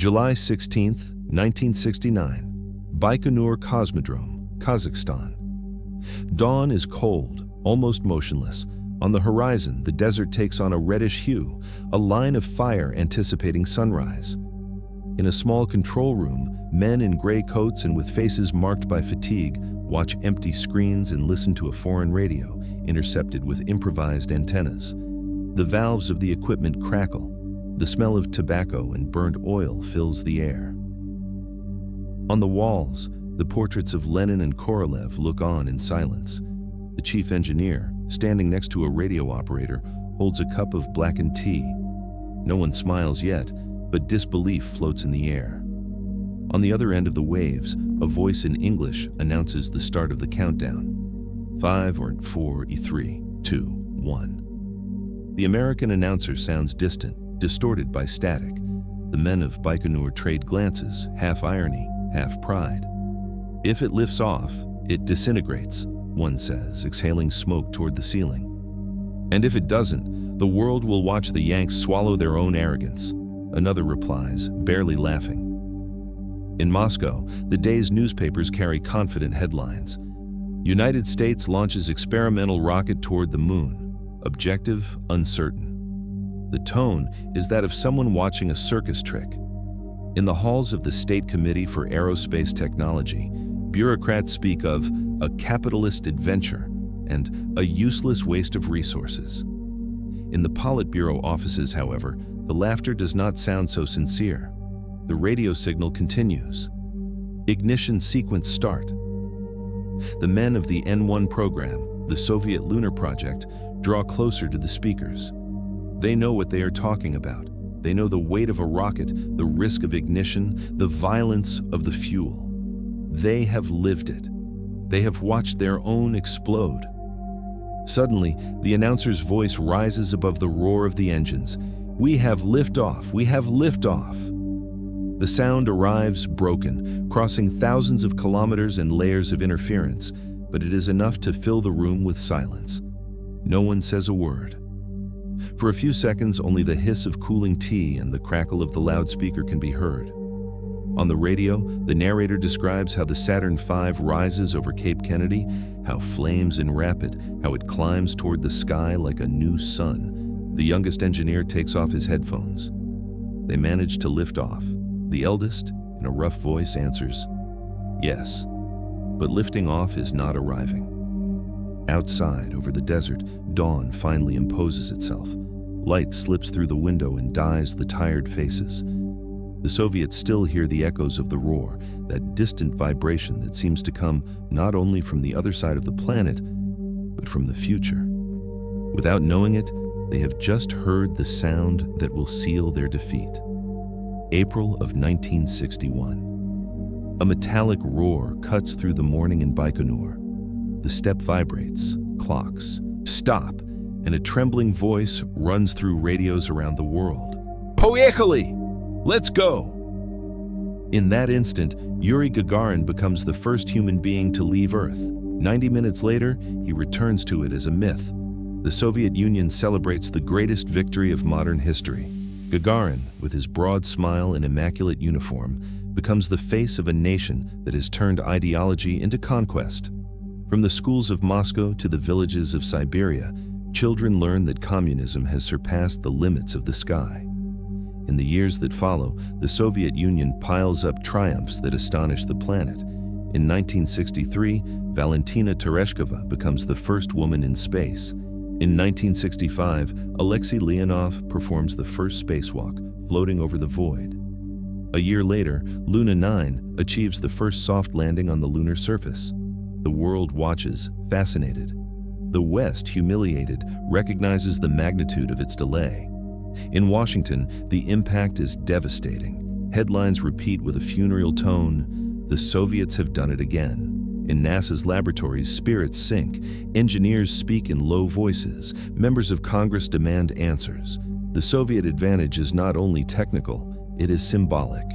July 16, 1969, Baikonur Cosmodrome, Kazakhstan. Dawn is cold, almost motionless. On the horizon, the desert takes on a reddish hue, a line of fire anticipating sunrise. In a small control room, men in gray coats and with faces marked by fatigue watch empty screens and listen to a foreign radio, intercepted with improvised antennas. The valves of the equipment crackle. The smell of tobacco and burnt oil fills the air. On the walls, the portraits of Lenin and Korolev look on in silence. The chief engineer, standing next to a radio operator, holds a cup of blackened tea. No one smiles yet, but disbelief floats in the air. On the other end of the waves, a voice in English announces the start of the countdown. 5 or 4, 3, 2, 1. The American announcer sounds distant, distorted by static. The men of Baikonur trade glances, half irony, half pride. If it lifts off, it disintegrates, one says, exhaling smoke toward the ceiling. And if it doesn't, the world will watch the Yanks swallow their own arrogance, another replies, barely laughing. In Moscow, the day's newspapers carry confident headlines. United States launches experimental rocket toward the moon. Objective, uncertain. The tone is that of someone watching a circus trick. In the halls of the State Committee for Aerospace Technology, bureaucrats speak of a capitalist adventure and a useless waste of resources. In the Politburo offices, however, the laughter does not sound so sincere. The radio signal continues. Ignition sequence start. The men of the N1 program, the Soviet lunar project, draw closer to the speakers. They know what they are talking about. They know the weight of a rocket, the risk of ignition, the violence of the fuel. They have lived it. They have watched their own explode. Suddenly, the announcer's voice rises above the roar of the engines. We have liftoff. We have liftoff. The sound arrives broken, crossing thousands of kilometers and layers of interference, but it is enough to fill the room with silence. No one says a word. For a few seconds, only the hiss of cooling tea and the crackle of the loudspeaker can be heard. On the radio, the narrator describes how the Saturn V rises over Cape Kennedy, how flames enwrap it, how it climbs toward the sky like a new sun. The youngest engineer takes off his headphones. They manage to lift off. The eldest, in a rough voice, answers, "Yes." But lifting off is not arriving. Outside, over the desert, dawn finally imposes itself. Light slips through the window and dyes the tired faces. The Soviets still hear the echoes of the roar, that distant vibration that seems to come not only from the other side of the planet, but from the future. Without knowing it, they have just heard the sound that will seal their defeat. April of 1961. A metallic roar cuts through the morning in Baikonur. The steppe vibrates, clocks, stop, and a trembling voice runs through radios around the world. Poехали! Let's go! In that instant, Yuri Gagarin becomes the first human being to leave Earth. 90 minutes later, he returns to it as a myth. The Soviet Union celebrates the greatest victory of modern history. Gagarin, with his broad smile and immaculate uniform, becomes the face of a nation that has turned ideology into conquest. From the schools of Moscow to the villages of Siberia, children learn that communism has surpassed the limits of the sky. In the years that follow, the Soviet Union piles up triumphs that astonish the planet. In 1963, Valentina Tereshkova becomes the first woman in space. In 1965, Alexei Leonov performs the first spacewalk, floating over the void. A year later, Luna 9 achieves the first soft landing on the lunar surface. The world watches, fascinated. The West, humiliated, recognizes the magnitude of its delay. In Washington, the impact is devastating. Headlines repeat with a funereal tone, "The Soviets have done it again." In NASA's laboratories, spirits sink. Engineers speak in low voices. Members of Congress demand answers. The Soviet advantage is not only technical, it is symbolic.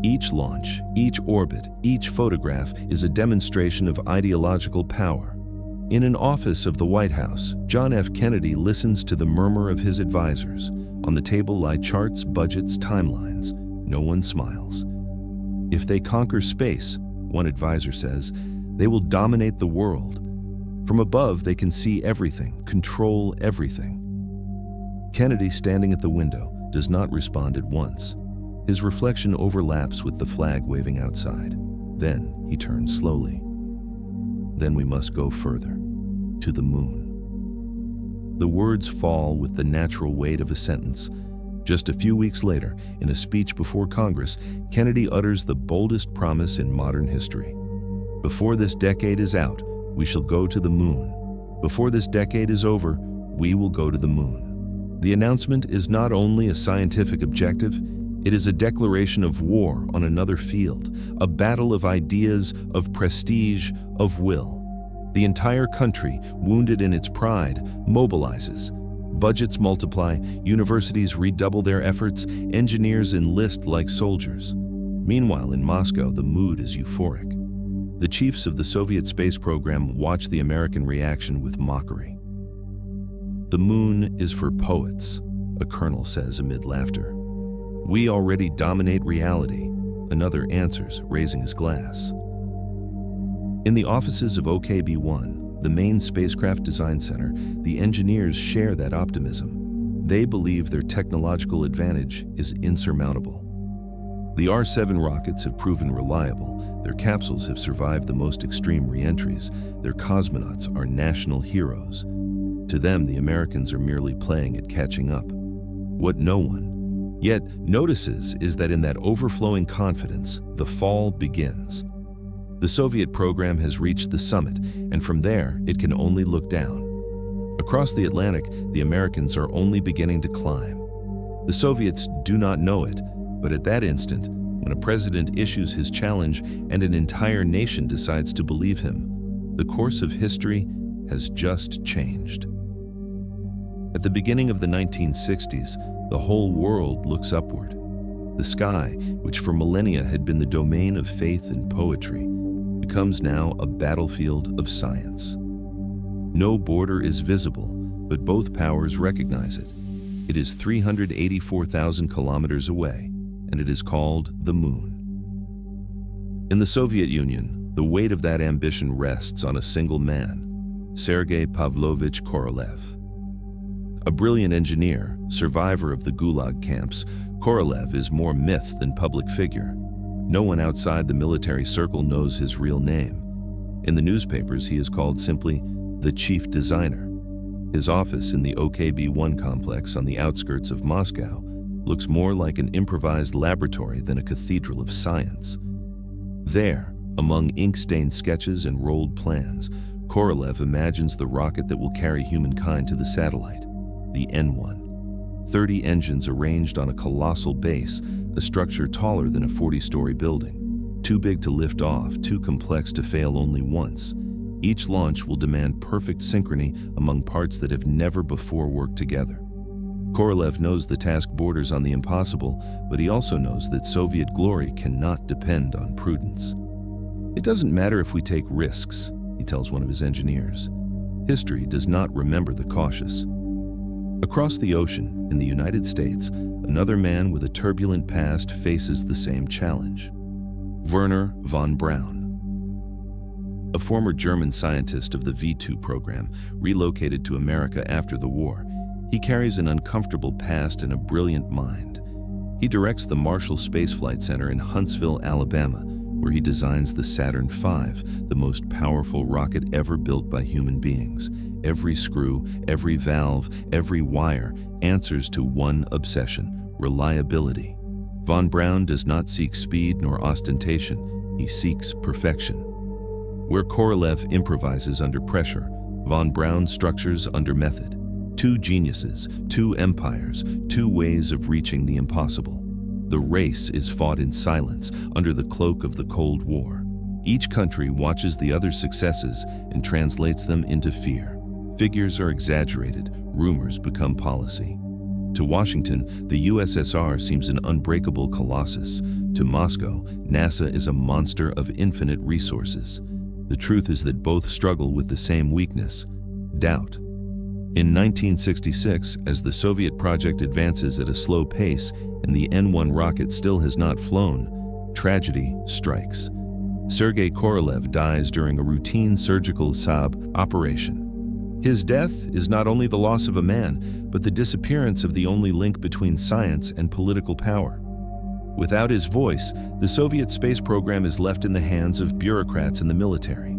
Each launch, each orbit, each photograph is a demonstration of ideological power. In an office of the White House, John F. Kennedy listens to the murmur of his advisors. On the table lie charts, budgets, timelines. no one smiles. If they conquer space, one advisor says, they will dominate the world. From above, they can see everything, control everything. Kennedy, standing at the window, does not respond at once. His reflection overlaps with the flag waving outside. Then he turns slowly. Then we must go further, to the moon. The words fall with the natural weight of a sentence. Just a few weeks later, in a speech before Congress, Kennedy utters the boldest promise in modern history. Before this decade is out, we shall go to the moon. Before this decade is over, we will go to the moon. The announcement is not only a scientific objective, it is a declaration of war on another field, a battle of ideas, of prestige, of will. The entire country, wounded in its pride, mobilizes. Budgets multiply, universities redouble their efforts, engineers enlist like soldiers. Meanwhile, in Moscow, the mood is euphoric. The chiefs of the Soviet space program watch the American reaction with mockery. "The moon is for poets," a colonel says amid laughter. "We already dominate reality," another answers, raising his glass. In the offices of OKB-1, the main spacecraft design center, the engineers share that optimism. They believe their technological advantage is insurmountable. The R-7 rockets have proven reliable, their capsules have survived the most extreme re-entries, their cosmonauts are national heroes. To them, the Americans are merely playing at catching up. What no one yet notices is that in that overflowing confidence, the fall begins. The Soviet program has reached the summit, and from there, it can only look down. Across the Atlantic, the Americans are only beginning to climb. The Soviets do not know it, but at that instant, when a president issues his challenge and an entire nation decides to believe him, the course of history has just changed. At the beginning of the 1960s, the whole world looks upward. The sky, which for millennia had been the domain of faith and poetry, becomes now a battlefield of science. No border is visible, but both powers recognize it. It is 384,000 kilometers away, and it is called the moon. In the Soviet Union, the weight of that ambition rests on a single man, Sergei Pavlovich Korolev. A brilliant engineer, survivor of the Gulag camps, Korolev is more myth than public figure. No one outside the military circle knows his real name. In the newspapers, he is called simply the chief designer. His office in the OKB-1 complex on the outskirts of Moscow looks more like an improvised laboratory than a cathedral of science. There, among ink-stained sketches and rolled plans, Korolev imagines the rocket that will carry humankind to the satellite, the N1. 30 engines arranged on a colossal base, a structure taller than a 40-story building. Too big to lift off, too complex to fail only once. Each launch will demand perfect synchrony among parts that have never before worked together. Korolev knows the task borders on the impossible, but he also knows that Soviet glory cannot depend on prudence. "It doesn't matter if we take risks," he tells one of his engineers. "History does not remember the cautious." Across the ocean, in the United States, another man with a turbulent past faces the same challenge. Wernher von Braun. A former German scientist of the V2 program, relocated to America after the war, he carries an uncomfortable past and a brilliant mind. He directs the Marshall Space Flight Center in Huntsville, Alabama, where he designs the Saturn V, the most powerful rocket ever built by human beings. Every screw, every valve, every wire answers to one obsession: reliability. Von Braun does not seek speed nor ostentation, he seeks perfection. Where Korolev improvises under pressure, von Braun structures under method. Two geniuses, two empires, two ways of reaching the impossible. The race is fought in silence under the cloak of the Cold War. Each country watches the other's successes and translates them into fear. Figures are exaggerated, rumors become policy. To Washington, the USSR seems an unbreakable colossus. To Moscow, NASA is a monster of infinite resources. The truth is that both struggle with the same weakness: doubt. In 1966, as the Soviet project advances at a slow pace and the N-1 rocket still has not flown, tragedy strikes. Sergei Korolev dies during a routine surgical Saab operation. His death is not only the loss of a man, but the disappearance of the only link between science and political power. Without his voice, the Soviet space program is left in the hands of bureaucrats in the military.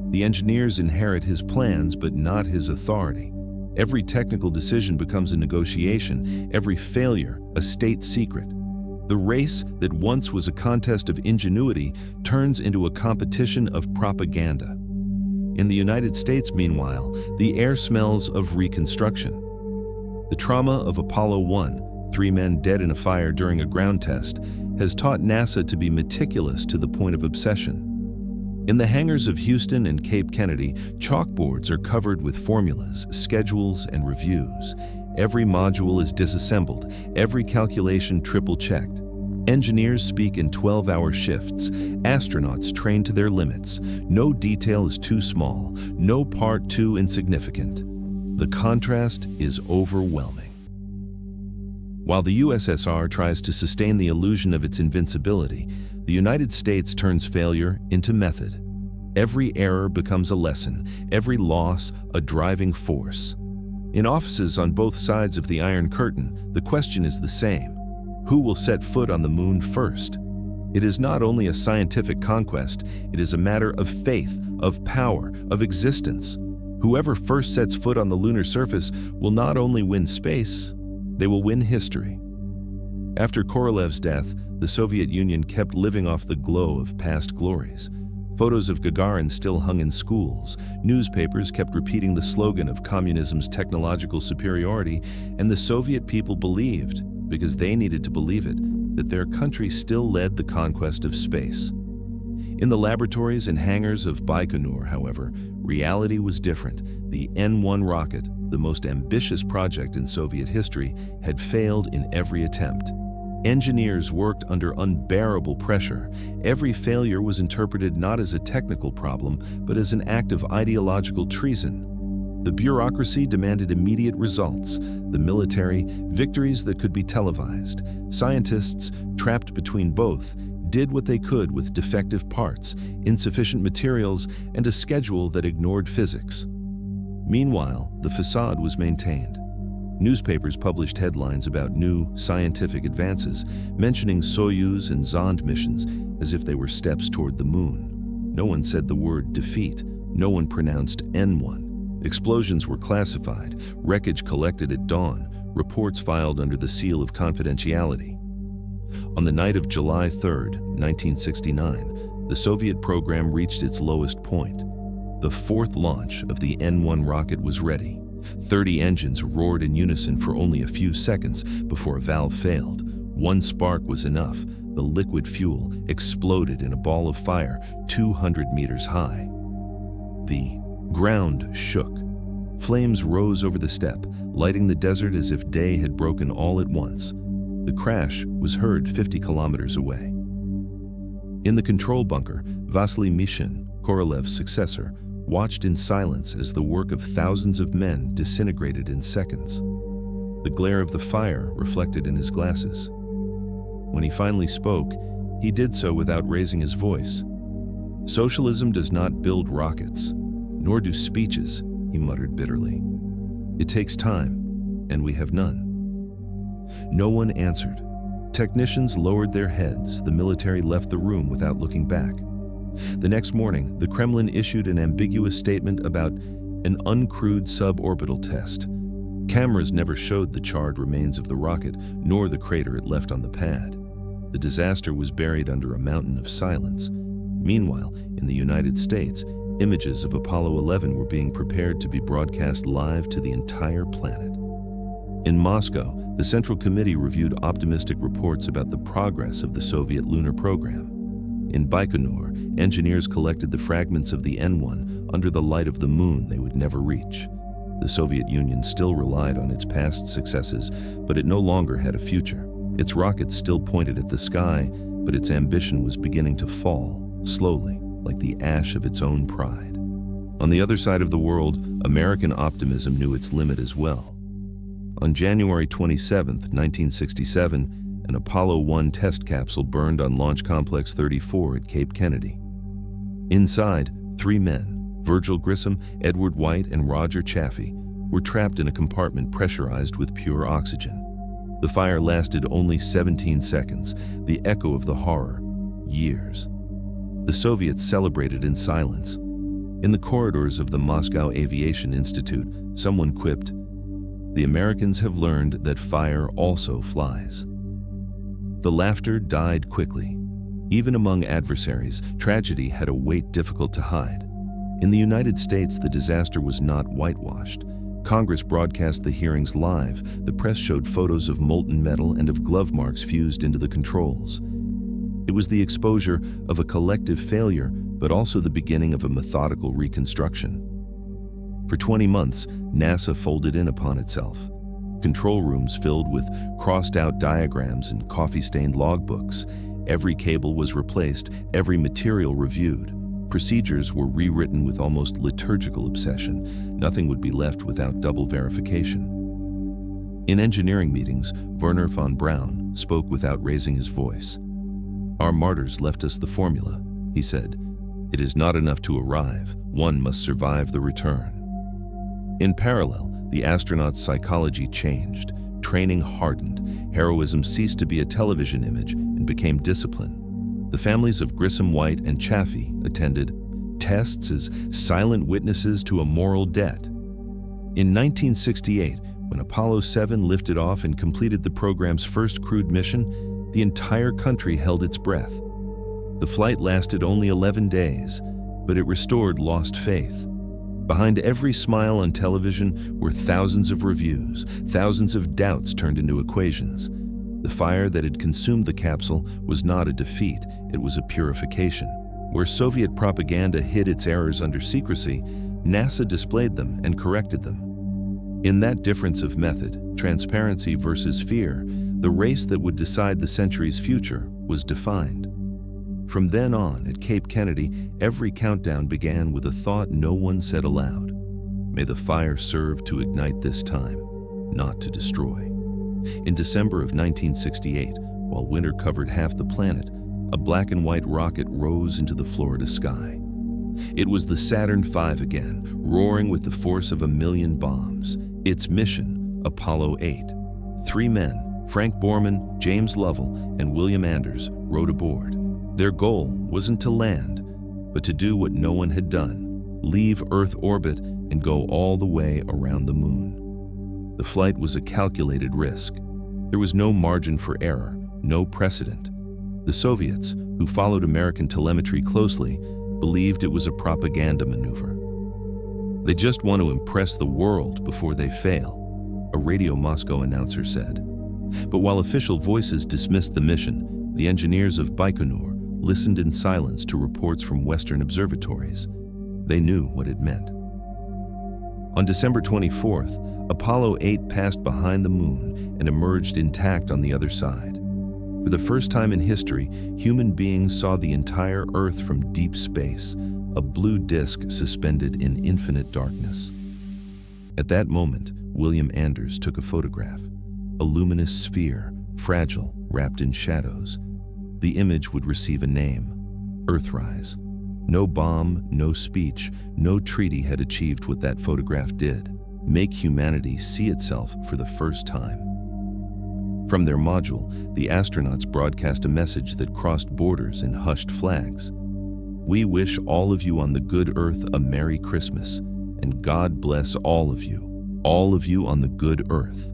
The engineers inherit his plans, but not his authority. Every technical decision becomes a negotiation, every failure a state secret. The race that once was a contest of ingenuity turns into a competition of propaganda. In the United States, meanwhile, the air smells of reconstruction. The trauma of Apollo 1, 3 men dead in a fire during a ground test, has taught NASA to be meticulous to the point of obsession. In the hangars of Houston and Cape Kennedy, chalkboards are covered with formulas, schedules, and reviews. Every module is disassembled, every calculation triple-checked. Engineers speak in 12-hour shifts, astronauts train to their limits. No detail is too small, no part too insignificant. The contrast is overwhelming. While the USSR tries to sustain the illusion of its invincibility, the United States turns failure into method. Every error becomes a lesson, every loss a driving force. In offices on both sides of the Iron Curtain, the question is the same. Who will set foot on the moon first? It is not only a scientific conquest, it is a matter of faith, of power, of existence. Whoever first sets foot on the lunar surface will not only win space, they will win history. After Korolev's death, the Soviet Union kept living off the glow of past glories. Photos of Gagarin still hung in schools. Newspapers kept repeating the slogan of communism's technological superiority, and the Soviet people believed, because they needed to believe it, that their country still led the conquest of space. In the laboratories and hangars of Baikonur, however, reality was different. The N-1 rocket, the most ambitious project in Soviet history, had failed in every attempt. Engineers worked under unbearable pressure. Every failure was interpreted not as a technical problem, but as an act of ideological treason. The bureaucracy demanded immediate results. The military, victories that could be televised. Scientists, trapped between both, did what they could with defective parts, insufficient materials, and a schedule that ignored physics. Meanwhile, the facade was maintained. Newspapers published headlines about new scientific advances, mentioning Soyuz and Zond missions as if they were steps toward the moon. No one said the word defeat. No one pronounced N-1. Explosions were classified, wreckage collected at dawn, reports filed under the seal of confidentiality. On the night of July 3, 1969, the Soviet program reached its lowest point. The fourth launch of the N-1 rocket was ready. 30 engines roared in unison for only a few seconds before a valve failed. One spark was enough. The liquid fuel exploded in a ball of fire 200 meters high. The ground shook. Flames rose over the steppe, lighting the desert as if day had broken all at once. The crash was heard 50 kilometers away. In the control bunker, Vasily Mishin, Korolev's successor, watched in silence as the work of thousands of men disintegrated in seconds. The glare of the fire reflected in his glasses. When he finally spoke, he did so without raising his voice. "Socialism does not build rockets, nor do speeches," he muttered bitterly. "It takes time, and we have none." No one answered. Technicians lowered their heads. The military left the room without looking back. The next morning, the Kremlin issued an ambiguous statement about an uncrewed suborbital test. Cameras never showed the charred remains of the rocket, nor the crater it left on the pad. The disaster was buried under a mountain of silence. Meanwhile, in the United States, images of Apollo 11 were being prepared to be broadcast live to the entire planet. In Moscow, the Central Committee reviewed optimistic reports about the progress of the Soviet lunar program. In Baikonur, engineers collected the fragments of the N-1 under the light of the moon they would never reach. The Soviet Union still relied on its past successes, but it no longer had a future. Its rockets still pointed at the sky, but its ambition was beginning to fall, slowly, like the ash of its own pride. On the other side of the world, American optimism knew its limit as well. On January 27, 1967, an Apollo 1 test capsule burned on Launch Complex 34 at Cape Kennedy. Inside, 3 men, Virgil Grissom, Edward White, and Roger Chaffee, were trapped in a compartment pressurized with pure oxygen. The fire lasted only 17 seconds, the echo of the horror, years. The Soviets celebrated in silence. In the corridors of the Moscow Aviation Institute, someone quipped, "The Americans have learned that fire also flies." The laughter died quickly. Even among adversaries, tragedy had a weight difficult to hide. In the United States, the disaster was not whitewashed. Congress broadcast the hearings live. The press showed photos of molten metal and of glove marks fused into the controls. It was the exposure of a collective failure, but also the beginning of a methodical reconstruction. For 20 months, NASA folded in upon itself. Control rooms filled with crossed-out diagrams and coffee-stained logbooks. Every cable was replaced, every material reviewed. Procedures were rewritten with almost liturgical obsession. Nothing would be left without double verification. In engineering meetings, Wernher von Braun spoke without raising his voice. "Our martyrs left us the formula," he said. "It is not enough to arrive. One must survive the return." In parallel, the astronauts' psychology changed. Training hardened. Heroism ceased to be a television image and became discipline. The families of Grissom, White, and Chaffee attended tests as silent witnesses to a moral debt. In 1968, when Apollo 7 lifted off and completed the program's first crewed mission, the entire country held its breath. The flight lasted only 11 days, but it restored lost faith. Behind every smile on television were thousands of reviews, thousands of doubts turned into equations. The fire that had consumed the capsule was not a defeat, it was a purification. Where Soviet propaganda hid its errors under secrecy, NASA displayed them and corrected them. In that difference of method, transparency versus fear, the race that would decide the century's future was defined. From then on, at Cape Kennedy, every countdown began with a thought no one said aloud. May the fire serve to ignite this time, not to destroy. In December of 1968, while winter covered half the planet, a black and white rocket rose into the Florida sky. It was the Saturn V again, roaring with the force of 1,000,000 bombs. Its mission, Apollo 8. 3 men, Frank Borman, James Lovell, and William Anders, rode aboard. Their goal wasn't to land, but to do what no one had done, leave Earth orbit and go all the way around the moon. The flight was a calculated risk. There was no margin for error, no precedent. The Soviets, who followed American telemetry closely, believed it was a propaganda maneuver. They just want to impress the world before they fail, a Radio Moscow announcer said. But while official voices dismissed the mission, the engineers of Baikonur listened in silence to reports from Western observatories. They knew what it meant. On December 24th, Apollo 8 passed behind the moon and emerged intact on the other side. For the first time in history, human beings saw the entire Earth from deep space, a blue disk suspended in infinite darkness. At that moment, William Anders took a photograph, a luminous sphere, fragile, wrapped in shadows. The image would receive a name, Earthrise. No bomb, no speech, no treaty had achieved what that photograph did, make humanity see itself for the first time. From their module, the astronauts broadcast a message that crossed borders and hushed flags. "We wish all of you on the good Earth a Merry Christmas, and God bless all of you on the good Earth."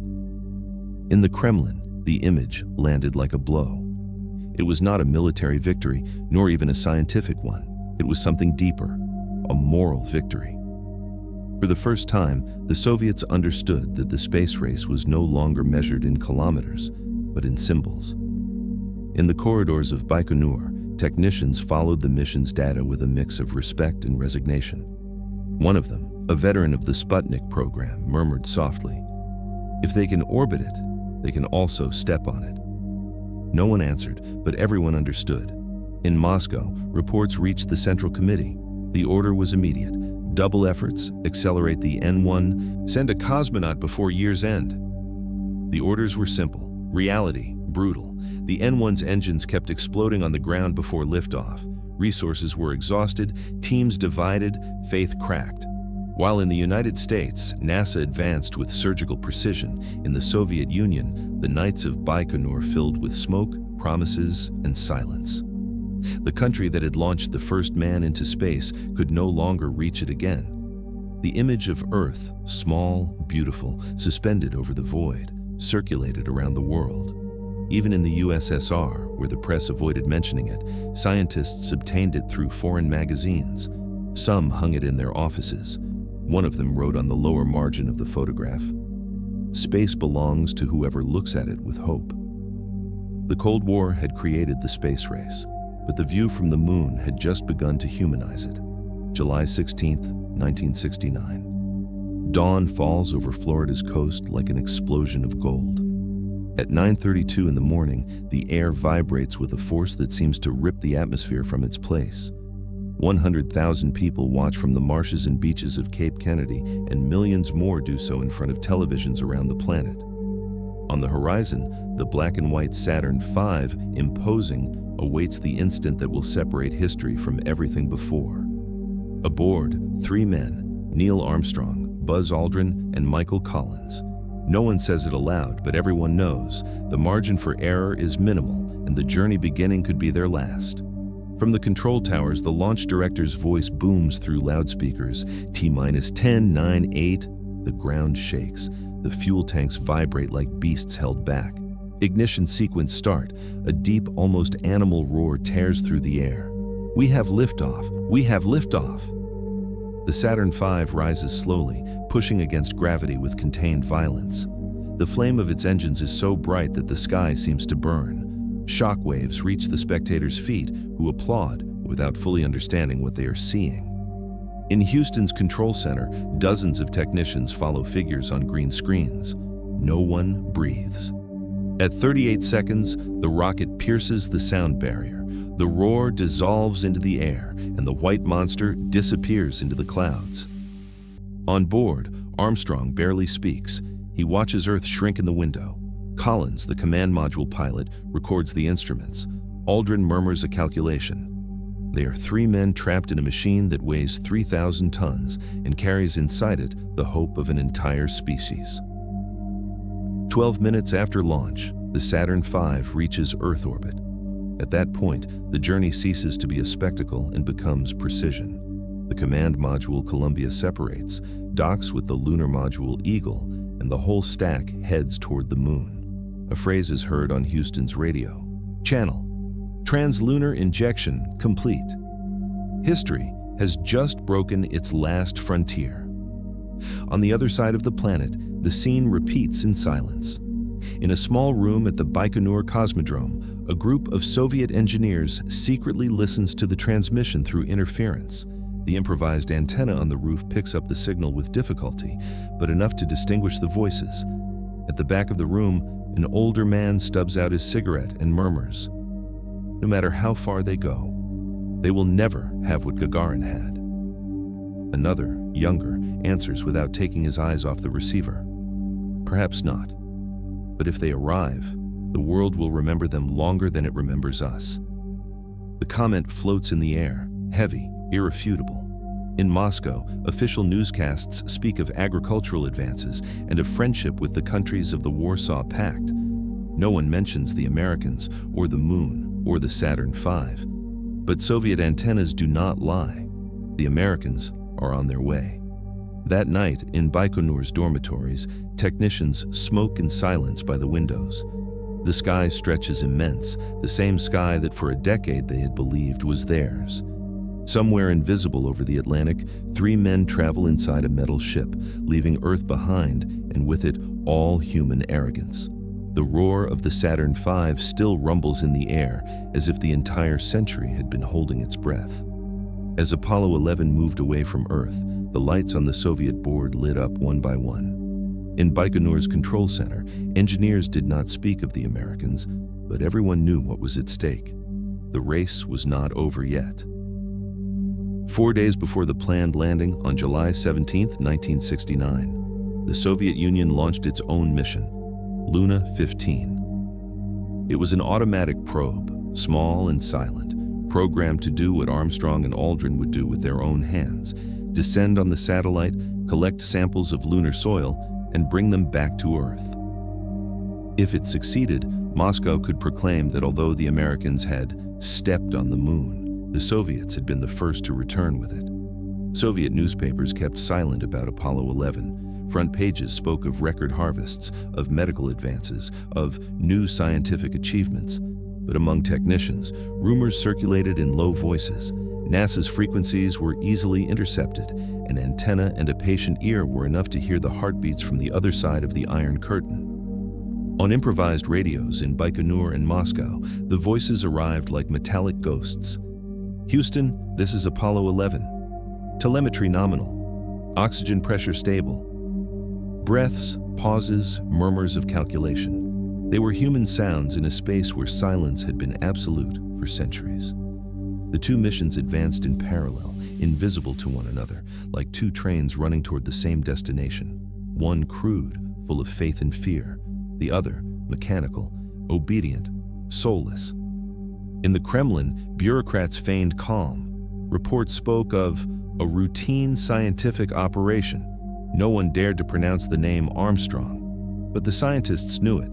In the Kremlin, the image landed like a blow. It was not a military victory, nor even a scientific one. It was something deeper, a moral victory. For the first time, the Soviets understood that the space race was no longer measured in kilometers, but in symbols. In the corridors of Baikonur, technicians followed the mission's data with a mix of respect and resignation. One of them, a veteran of the Sputnik program, murmured softly, "If they can orbit it, they can also step on it." No one answered, but everyone understood. In Moscow, reports reached the Central Committee. The order was immediate. Double efforts, accelerate the N1, send a cosmonaut before year's end. The orders were simple, reality brutal. The N1's engines kept exploding on the ground before liftoff. Resources were exhausted, teams divided, faith cracked. While in the United States, NASA advanced with surgical precision, in the Soviet Union, the nights of Baikonur filled with smoke, promises, and silence. The country that had launched the first man into space could no longer reach it again. The image of Earth, small, beautiful, suspended over the void, circulated around the world. Even in the USSR, where the press avoided mentioning it, scientists obtained it through foreign magazines. Some hung it in their offices. One of them wrote on the lower margin of the photograph, "Space belongs to whoever looks at it with hope." The Cold War had created the space race, but the view from the moon had just begun to humanize it. July 16, 1969. Dawn falls over Florida's coast like an explosion of gold. At 9:32 in the morning, the air vibrates with a force that seems to rip the atmosphere from its place. 100,000 people watch from the marshes and beaches of Cape Kennedy, and millions more do so in front of televisions around the planet. On the horizon, the black and white Saturn V, imposing, awaits the instant that will separate history from everything before. Aboard, 3 men, Neil Armstrong, Buzz Aldrin, and Michael Collins. No one says it aloud, but everyone knows. The margin for error is minimal, and the journey beginning could be their last. From the control towers, the launch director's voice booms through loudspeakers. T-10, 9, 8. The ground shakes. The fuel tanks vibrate like beasts held back. Ignition sequence start. A deep, almost animal roar tears through the air. "We have liftoff! We have liftoff!" The Saturn V rises slowly, pushing against gravity with contained violence. The flame of its engines is so bright that the sky seems to burn. Shock waves reach the spectators' feet, who applaud without fully understanding what they are seeing. In Houston's control center, dozens of technicians follow figures on green screens. No one breathes. At 38 seconds, the rocket pierces the sound barrier. The roar dissolves into the air, and the white monster disappears into the clouds. On board, Armstrong barely speaks. He watches Earth shrink in the window. Collins, the command module pilot, records the instruments. Aldrin murmurs a calculation. They are 3 men trapped in a machine that weighs 3,000 tons and carries inside it the hope of an entire species. 12 minutes after launch, the Saturn V reaches Earth orbit. At that point, the journey ceases to be a spectacle and becomes precision. The command module Columbia separates, docks with the lunar module Eagle, and the whole stack heads toward the moon. A phrase is heard on Houston's radio. Channel. Translunar injection complete. History has just broken its last frontier. On the other side of the planet, the scene repeats in silence. In a small room at the Baikonur Cosmodrome, a group of Soviet engineers secretly listens to the transmission through interference. The improvised antenna on the roof picks up the signal with difficulty, but enough to distinguish the voices. At the back of the room, an older man stubs out his cigarette and murmurs, "No matter how far they go, they will never have what Gagarin had." Another, younger, answers without taking his eyes off the receiver, "Perhaps not. But if they arrive, the world will remember them longer than it remembers us." The comment floats in the air, heavy, irrefutable. In Moscow, official newscasts speak of agricultural advances and of friendship with the countries of the Warsaw Pact. No one mentions the Americans, or the moon, or the Saturn V. But Soviet antennas do not lie. The Americans are on their way. That night, in Baikonur's dormitories, technicians smoke in silence by the windows. The sky stretches immense, the same sky that for a decade they had believed was theirs. Somewhere invisible over the Atlantic, 3 men travel inside a metal ship, leaving Earth behind, and with it all human arrogance. The roar of the Saturn V still rumbles in the air, as if the entire century had been holding its breath. As Apollo 11 moved away from Earth, the lights on the Soviet board lit up one by one. In Baikonur's control center, engineers did not speak of the Americans, but everyone knew what was at stake. The race was not over yet. 4 days before the planned landing on July 17, 1969, the Soviet Union launched its own mission, Luna 15. It was an automatic probe, small and silent, programmed to do what Armstrong and Aldrin would do with their own hands: descend on the satellite, collect samples of lunar soil, and bring them back to Earth. If it succeeded, Moscow could proclaim that although the Americans had stepped on the moon, the Soviets had been the first to return with it. Soviet newspapers kept silent about Apollo 11. Front pages spoke of record harvests, of medical advances, of new scientific achievements. But among technicians, rumors circulated in low voices. NASA's frequencies were easily intercepted. An antenna and a patient ear were enough to hear the heartbeats from the other side of the Iron Curtain. On improvised radios in Baikonur and Moscow, the voices arrived like metallic ghosts. Houston, this is Apollo 11. Telemetry nominal. Oxygen pressure stable. Breaths, pauses, murmurs of calculation. They were human sounds in a space where silence had been absolute for centuries. The two missions advanced in parallel, invisible to one another, like two trains running toward the same destination. One crude, full of faith and fear. The other, mechanical, obedient, soulless. In the Kremlin, bureaucrats feigned calm. Reports spoke of a routine scientific operation. No one dared to pronounce the name Armstrong, but the scientists knew it.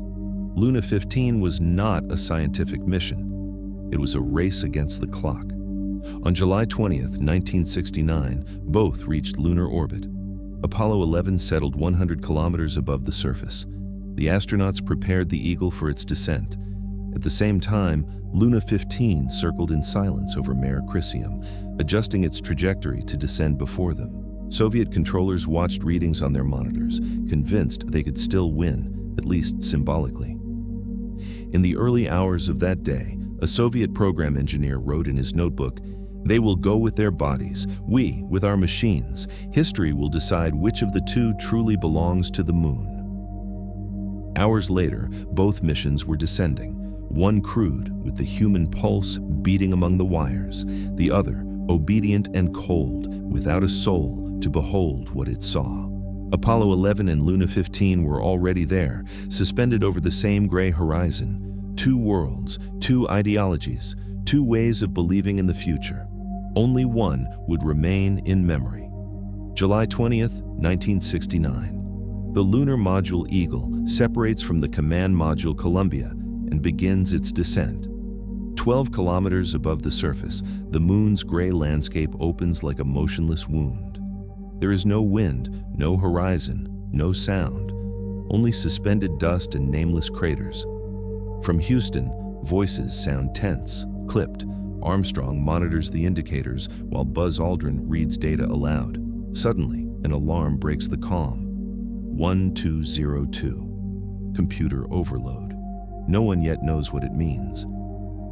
Luna 15 was not a scientific mission. It was a race against the clock. On July 20th, 1969, both reached lunar orbit. Apollo 11 settled 100 kilometers above the surface. The astronauts prepared the Eagle for its descent. At the same time, Luna 15 circled in silence over Mare Crisium, adjusting its trajectory to descend before them. Soviet controllers watched readings on their monitors, convinced they could still win, at least symbolically. In the early hours of that day, a Soviet program engineer wrote in his notebook, "They will go with their bodies, we with our machines. History will decide which of the two truly belongs to the moon." Hours later, both missions were descending. One crewed, with the human pulse beating among the wires, the other obedient and cold, without a soul to behold what it saw. Apollo 11 and Luna 15 were already there, suspended over the same gray horizon. Two worlds, two ideologies, two ways of believing in the future. Only one would remain in memory. July 20th, 1969. The lunar module Eagle separates from the command module Columbia and begins its descent. 12 kilometers above the surface, the moon's gray landscape opens like a motionless wound. There is no wind, no horizon, no sound, only suspended dust and nameless craters. From Houston, voices sound tense, clipped. Armstrong monitors the indicators while Buzz Aldrin reads data aloud. Suddenly, an alarm breaks the calm. 1202. Computer overload. No one yet knows what it means.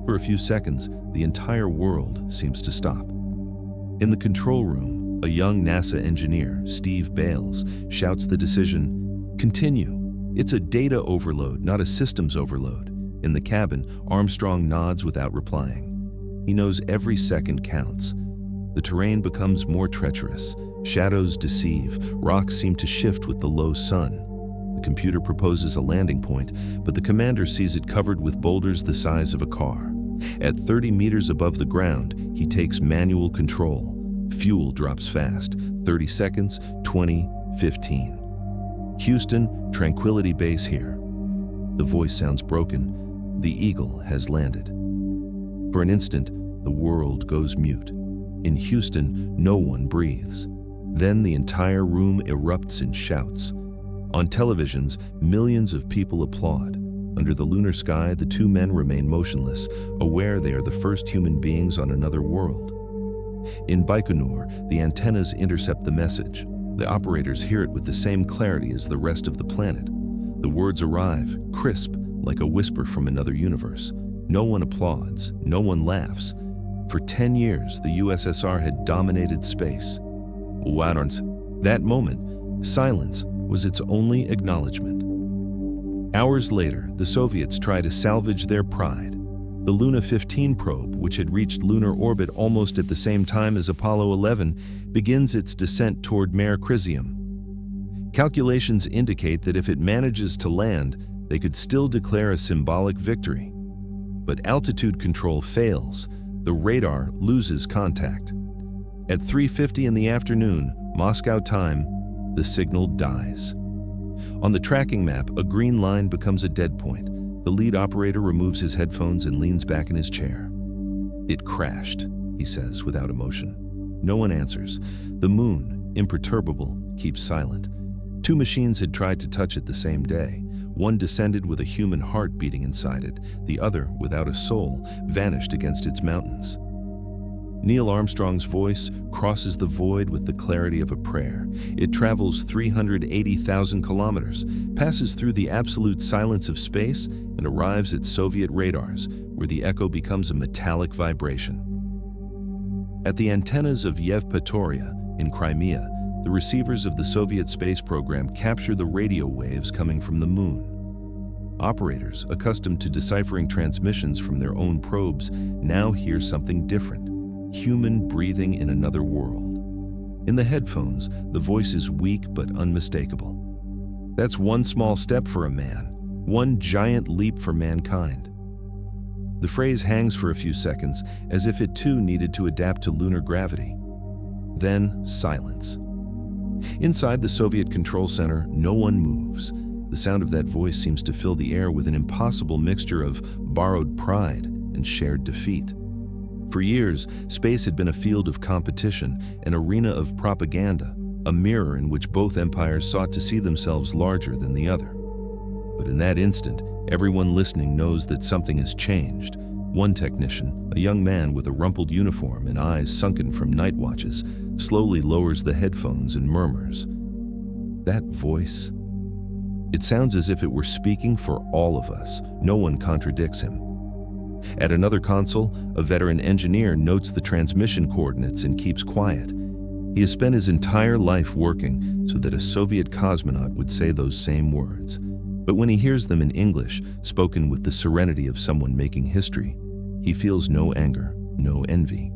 For a few seconds, the entire world seems to stop. In the control room, a young NASA engineer, Steve Bales, shouts the decision, "Continue. It's a data overload, not a systems overload." In the cabin, Armstrong nods without replying. He knows every second counts. The terrain becomes more treacherous. Shadows deceive. Rocks seem to shift with the low sun. The computer proposes a landing point, but the commander sees it covered with boulders the size of a car. At 30 meters above the ground, he takes manual control. Fuel drops fast. 30 seconds, 20, 15. "Houston, Tranquility Base here." The voice sounds broken. The Eagle has landed. For an instant, the world goes mute. In Houston, no one breathes. Then the entire room erupts in shouts. On televisions, millions of people applaud. Under the lunar sky, the two men remain motionless, aware they are the first human beings on another world. In Baikonur, the antennas intercept the message. The operators hear it with the same clarity as the rest of the planet. The words arrive, crisp, like a whisper from another universe. No one applauds, no one laughs. For 10 years, the USSR had dominated space. That moment, silence was its only acknowledgement. Hours later, the Soviets try to salvage their pride. The Luna 15 probe, which had reached lunar orbit almost at the same time as Apollo 11, begins its descent toward Mare Crisium. Calculations indicate that if it manages to land, they could still declare a symbolic victory. But altitude control fails. The radar loses contact. At 3:50 in the afternoon, Moscow time, the signal dies. On the tracking map, a green line becomes a dead point. The lead operator removes his headphones and leans back in his chair. "It crashed," he says without emotion. No one answers. The moon, imperturbable, keeps silent. Two machines had tried to touch it the same day. One descended with a human heart beating inside it. The other, without a soul, vanished against its mountains. Neil Armstrong's voice crosses the void with the clarity of a prayer. It travels 380,000 kilometers, passes through the absolute silence of space, and arrives at Soviet radars, where the echo becomes a metallic vibration. At the antennas of Yevpatoria in Crimea, the receivers of the Soviet space program capture the radio waves coming from the moon. Operators, accustomed to deciphering transmissions from their own probes, now hear something different. Human breathing in another world. In the headphones, the voice is weak but unmistakable. "That's one small step for a man, one giant leap for mankind." The phrase hangs for a few seconds, as if it too needed to adapt to lunar gravity. Then silence. Inside the Soviet control center, no one moves. The sound of that voice seems to fill the air with an impossible mixture of borrowed pride and shared defeat. For years, space had been a field of competition, an arena of propaganda, a mirror in which both empires sought to see themselves larger than the other. But in that instant, everyone listening knows that something has changed. One technician, a young man with a rumpled uniform and eyes sunken from night watches, slowly lowers the headphones and murmurs. That voice? It sounds as if it were speaking for all of us. No one contradicts him. At another console, a veteran engineer notes the transmission coordinates and keeps quiet. He has spent his entire life working so that a Soviet cosmonaut would say those same words. But when he hears them in English, spoken with the serenity of someone making history, he feels no anger, no envy,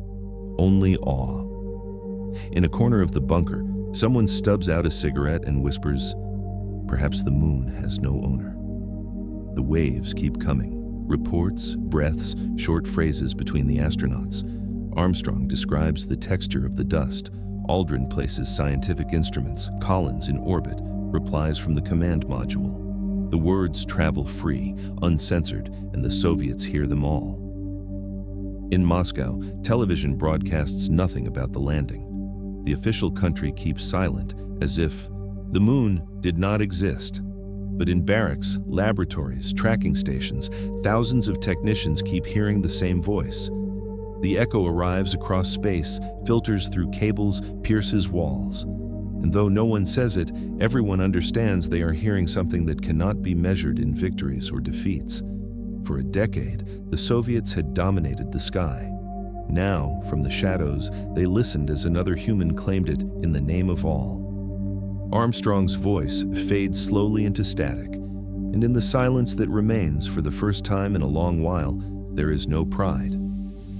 only awe. In a corner of the bunker, someone stubs out a cigarette and whispers, "Perhaps the moon has no owner." The waves keep coming. Reports, breaths, short phrases between the astronauts. Armstrong describes the texture of the dust. Aldrin places scientific instruments. Collins, in orbit, replies from the command module. The words travel free, uncensored, and the Soviets hear them all. In Moscow, television broadcasts nothing about the landing. The official country keeps silent, as if the moon did not exist. But in barracks, laboratories, tracking stations, thousands of technicians keep hearing the same voice. The echo arrives across space, filters through cables, pierces walls. And though no one says it, everyone understands they are hearing something that cannot be measured in victories or defeats. For a decade, the Soviets had dominated the sky. Now, from the shadows, they listened as another human claimed it in the name of all. Armstrong's voice fades slowly into static, and in the silence that remains for the first time in a long while, there is no pride,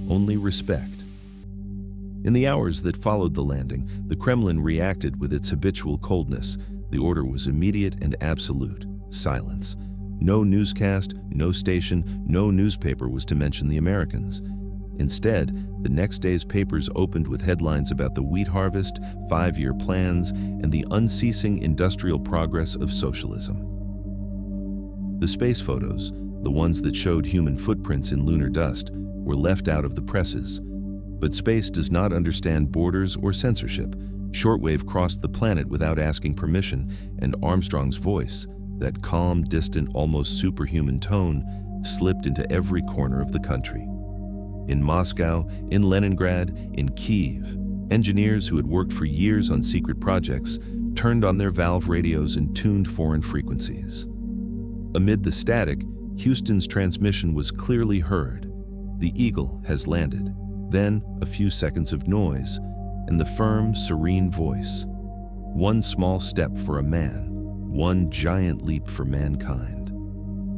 only respect. In the hours that followed the landing, the Kremlin reacted with its habitual coldness. The order was immediate and absolute: silence. No newscast, no station, no newspaper was to mention the Americans. Instead, the next day's papers opened with headlines about the wheat harvest, 5-year plans, and the unceasing industrial progress of socialism. The space photos, the ones that showed human footprints in lunar dust, were left out of the presses. But space does not understand borders or censorship. Shortwave crossed the planet without asking permission, and Armstrong's voice, that calm, distant, almost superhuman tone, slipped into every corner of the country. In Moscow, in Leningrad, in Kyiv, engineers who had worked for years on secret projects turned on their valve radios and tuned foreign frequencies. Amid the static, Houston's transmission was clearly heard. The Eagle has landed. Then, a few seconds of noise, and the firm, serene voice. One small step for a man, one giant leap for mankind.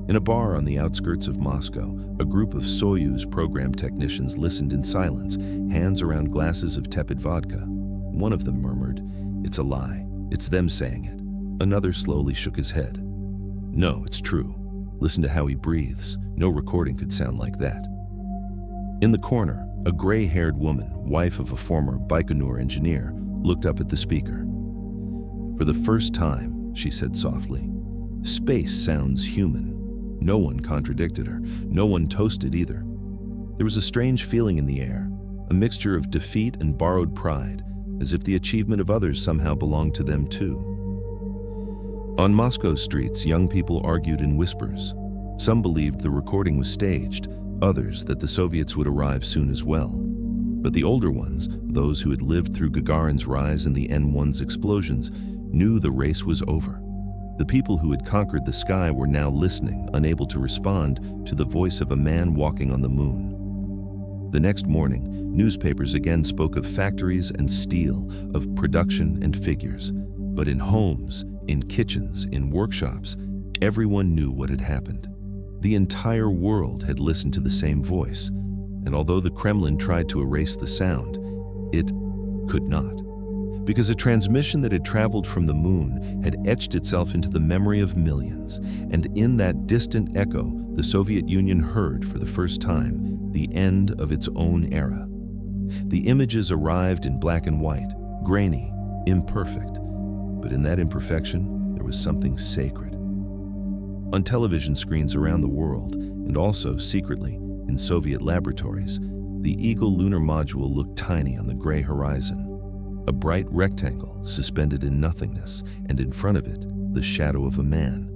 In a bar on the outskirts of Moscow, a group of Soyuz program technicians listened in silence, hands around glasses of tepid vodka. One of them murmured, "It's a lie. It's them saying it." Another slowly shook his head. "No, it's true. Listen to how he breathes. No recording could sound like that." In the corner, a gray-haired woman, wife of a former Baikonur engineer, looked up at the speaker. "For the first time," she said softly, "space sounds human." No one contradicted her. No one toasted either. There was a strange feeling in the air, a mixture of defeat and borrowed pride, as if the achievement of others somehow belonged to them too. On Moscow streets, young people argued in whispers. Some believed the recording was staged, others that the Soviets would arrive soon as well. But the older ones, those who had lived through Gagarin's rise and the N-1's explosions, knew the race was over. The people who had conquered the sky were now listening, unable to respond to the voice of a man walking on the moon. The next morning, newspapers again spoke of factories and steel, of production and figures. But in homes, in kitchens, in workshops, everyone knew what had happened. The entire world had listened to the same voice, and although the Kremlin tried to erase the sound, it could not. Because a transmission that had traveled from the moon had etched itself into the memory of millions, and in that distant echo, the Soviet Union heard for the first time the end of its own era. The images arrived in black and white, grainy, imperfect, but in that imperfection, there was something sacred. On television screens around the world, and also secretly in Soviet laboratories, the Eagle lunar module looked tiny on the gray horizon. A bright rectangle suspended in nothingness, and in front of it, the shadow of a man.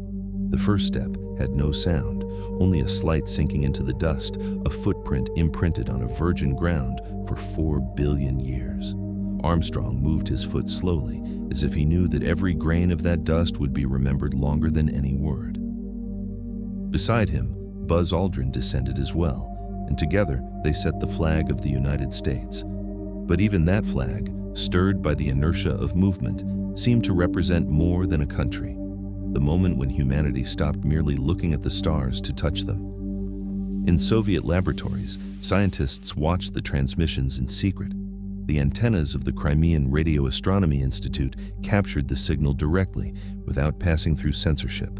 The first step had no sound, only a slight sinking into the dust, a footprint imprinted on a virgin ground for 4 billion years. Armstrong moved his foot slowly, as if he knew that every grain of that dust would be remembered longer than any word. Beside him, Buzz Aldrin descended as well, and together they set the flag of the United States. But even that flag, stirred by the inertia of movement, seemed to represent more than a country, the moment when humanity stopped merely looking at the stars to touch them. In Soviet laboratories, scientists watched the transmissions in secret. The antennas of the Crimean Radio Astronomy Institute captured the signal directly, without passing through censorship.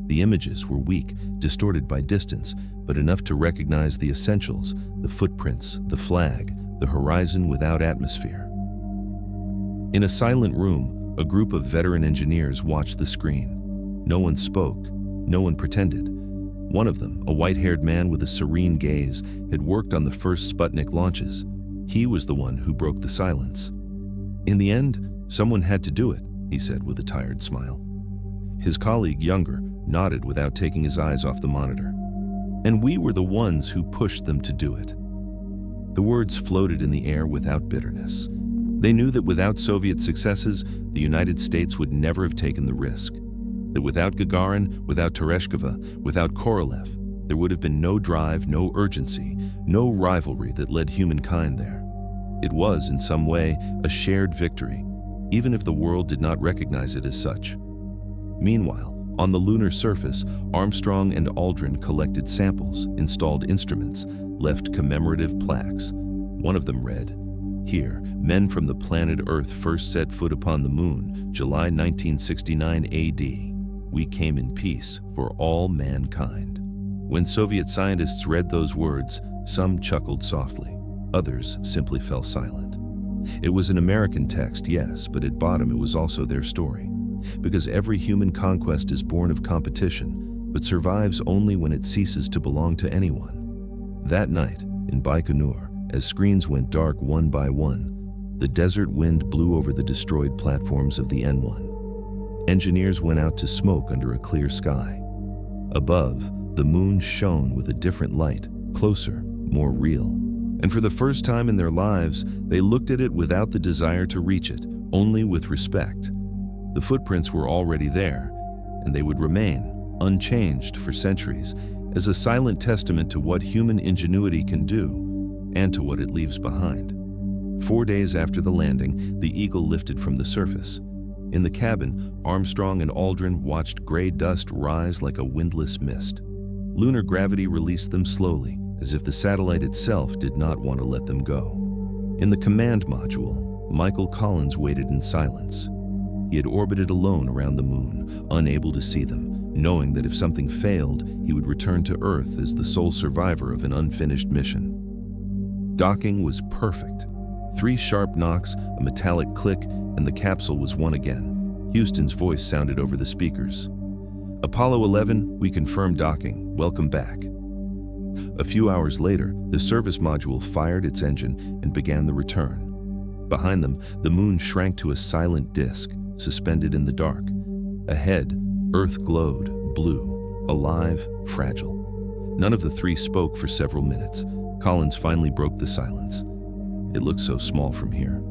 The images were weak, distorted by distance, but enough to recognize the essentials, the footprints, the flag, the horizon without atmosphere. In a silent room, a group of veteran engineers watched the screen. No one spoke, no one pretended. One of them, a white-haired man with a serene gaze, had worked on the first Sputnik launches. He was the one who broke the silence. "In the end, someone had to do it," he said with a tired smile. His colleague, younger, nodded without taking his eyes off the monitor. "And we were the ones who pushed them to do it." The words floated in the air without bitterness. They knew that without Soviet successes, the United States would never have taken the risk. That without Gagarin, without Tereshkova, without Korolev, there would have been no drive, no urgency, no rivalry that led humankind there. It was, in some way, a shared victory, even if the world did not recognize it as such. Meanwhile, on the lunar surface, Armstrong and Aldrin collected samples, installed instruments, left commemorative plaques. One of them read, "Here, men from the planet Earth first set foot upon the moon, July 1969 AD. We came in peace for all mankind." When Soviet scientists read those words, some chuckled softly, others simply fell silent. It was an American text, yes, but at bottom it was also their story. Because every human conquest is born of competition, but survives only when it ceases to belong to anyone. That night, in Baikonur, as screens went dark one by one, the desert wind blew over the destroyed platforms of the N-1. Engineers went out to smoke under a clear sky. Above, the moon shone with a different light, closer, more real. And for the first time in their lives, they looked at it without the desire to reach it, only with respect. The footprints were already there, and they would remain, unchanged for centuries, as a silent testament to what human ingenuity can do, and to what it leaves behind. 4 days after the landing, the Eagle lifted from the surface. In the cabin, Armstrong and Aldrin watched gray dust rise like a windless mist. Lunar gravity released them slowly, as if the satellite itself did not want to let them go. In the command module, Michael Collins waited in silence. He had orbited alone around the moon, unable to see them, knowing that if something failed, he would return to Earth as the sole survivor of an unfinished mission. Docking was perfect. 3 sharp knocks, a metallic click, and the capsule was one again. Houston's voice sounded over the speakers. "Apollo 11, we confirm docking. Welcome back." A few hours later, the service module fired its engine and began the return. Behind them, the moon shrank to a silent disk, suspended in the dark. Ahead, Earth glowed, blue, alive, fragile. None of the 3 spoke for several minutes. Collins finally broke the silence. "It looks so small from here."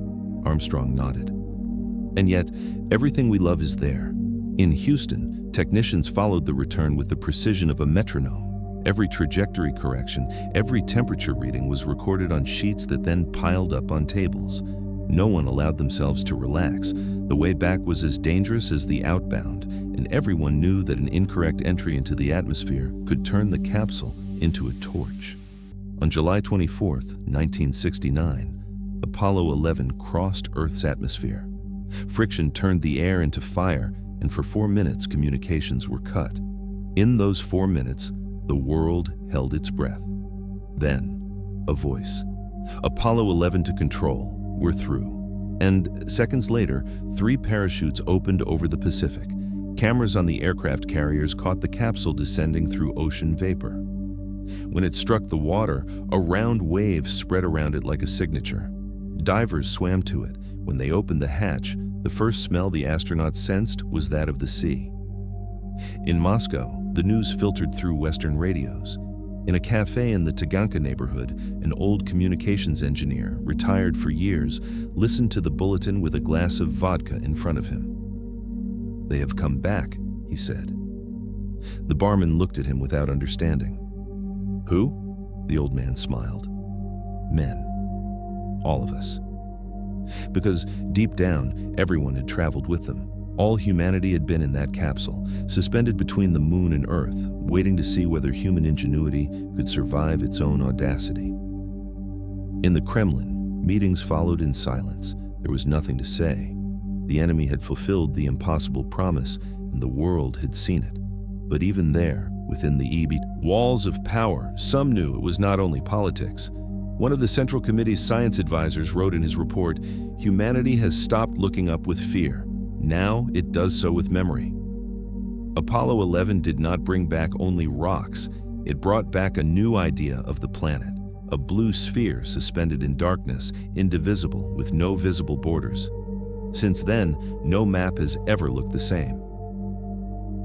Armstrong nodded. "And yet, everything we love is there." In Houston, technicians followed the return with the precision of a metronome. Every trajectory correction, every temperature reading was recorded on sheets that then piled up on tables. No one allowed themselves to relax. The way back was as dangerous as the outbound, and everyone knew that an incorrect entry into the atmosphere could turn the capsule into a torch. On July 24, 1969, Apollo 11 crossed Earth's atmosphere. Friction turned the air into fire, and for 4 minutes communications were cut. In those 4 minutes, the world held its breath. Then, a voice. "Apollo 11 to control. We're through." And seconds later, 3 parachutes opened over the Pacific. Cameras on the aircraft carriers caught the capsule descending through ocean vapor. When it struck the water, a round wave spread around it like a signature. Divers swam to it. When they opened the hatch, the first smell the astronauts sensed was that of the sea. In Moscow, the news filtered through Western radios. In a cafe in the Taganka neighborhood, an old communications engineer, retired for years, listened to the bulletin with a glass of vodka in front of him. "They have come back," he said. The barman looked at him without understanding. "Who?" The old man smiled. "Men. All of us." Because deep down, everyone had traveled with them. All humanity had been in that capsule, suspended between the moon and Earth, waiting to see whether human ingenuity could survive its own audacity. In the Kremlin, meetings followed in silence. There was nothing to say. The enemy had fulfilled the impossible promise, and the world had seen it. But even there, within the EB walls of power, some knew it was not only politics. One of the Central Committee's science advisors wrote in his report, "Humanity has stopped looking up with fear. Now it does so with memory." Apollo 11 did not bring back only rocks. It brought back a new idea of the planet, a blue sphere suspended in darkness, indivisible, with no visible borders. Since then, no map has ever looked the same.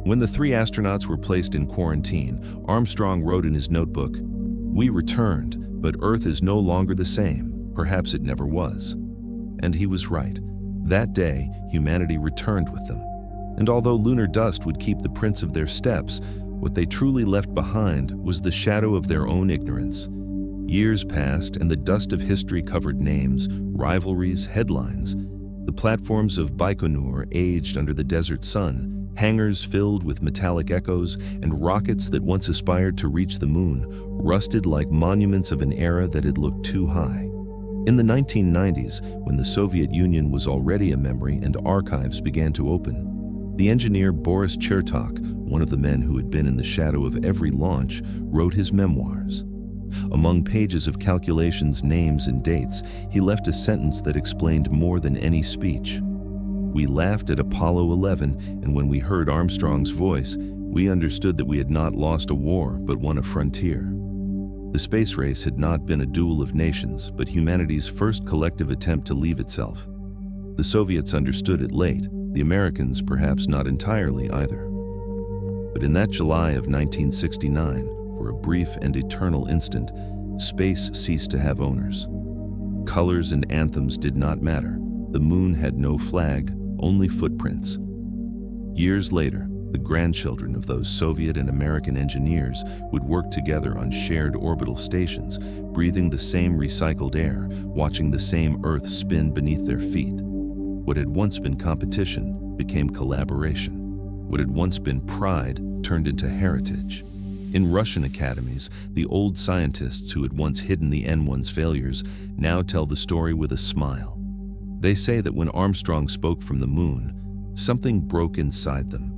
When the 3 astronauts were placed in quarantine, Armstrong wrote in his notebook, "We returned, but Earth is no longer the same. Perhaps it never was." And he was right. That day, humanity returned with them. And although lunar dust would keep the prints of their steps, what they truly left behind was the shadow of their own ignorance. Years passed, and the dust of history covered names, rivalries, headlines. The platforms of Baikonur aged under the desert sun, hangars filled with metallic echoes, and rockets that once aspired to reach the moon rusted like monuments of an era that had looked too high. In the 1990s, when the Soviet Union was already a memory and archives began to open, the engineer Boris Chertok, one of the men who had been in the shadow of every launch, wrote his memoirs. Among pages of calculations, names, and dates, he left a sentence that explained more than any speech. "We laughed at Apollo 11, and when we heard Armstrong's voice, we understood that we had not lost a war, but won a frontier." The space race had not been a duel of nations, but humanity's first collective attempt to leave itself. The Soviets understood it late, the Americans perhaps not entirely either. But in that July of 1969, for a brief and eternal instant, space ceased to have owners. Colors and anthems did not matter. The moon had no flag, only footprints. Years later, the grandchildren of those Soviet and American engineers would work together on shared orbital stations, breathing the same recycled air, watching the same Earth spin beneath their feet. What had once been competition became collaboration. What had once been pride turned into heritage. In Russian academies, the old scientists who had once hidden the N1's failures now tell the story with a smile. They say that when Armstrong spoke from the moon, something broke inside them,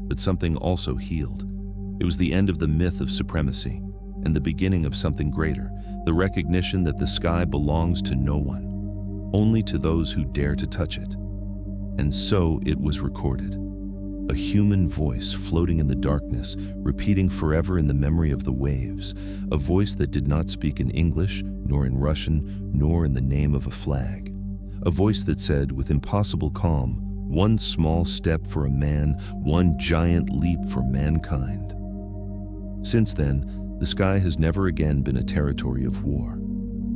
but something also healed. It was the end of the myth of supremacy and the beginning of something greater, the recognition that the sky belongs to no one, only to those who dare to touch it. And so it was recorded. A human voice floating in the darkness, repeating forever in the memory of the waves, a voice that did not speak in English, nor in Russian, nor in the name of a flag. A voice that said, with impossible calm, one small step for a man, one giant leap for mankind. Since then, the sky has never again been a territory of war.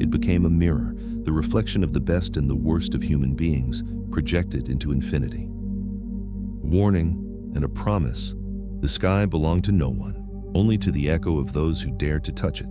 It became a mirror, the reflection of the best and the worst of human beings, projected into infinity. Warning and a promise, the sky belonged to no one, only to the echo of those who dared to touch it.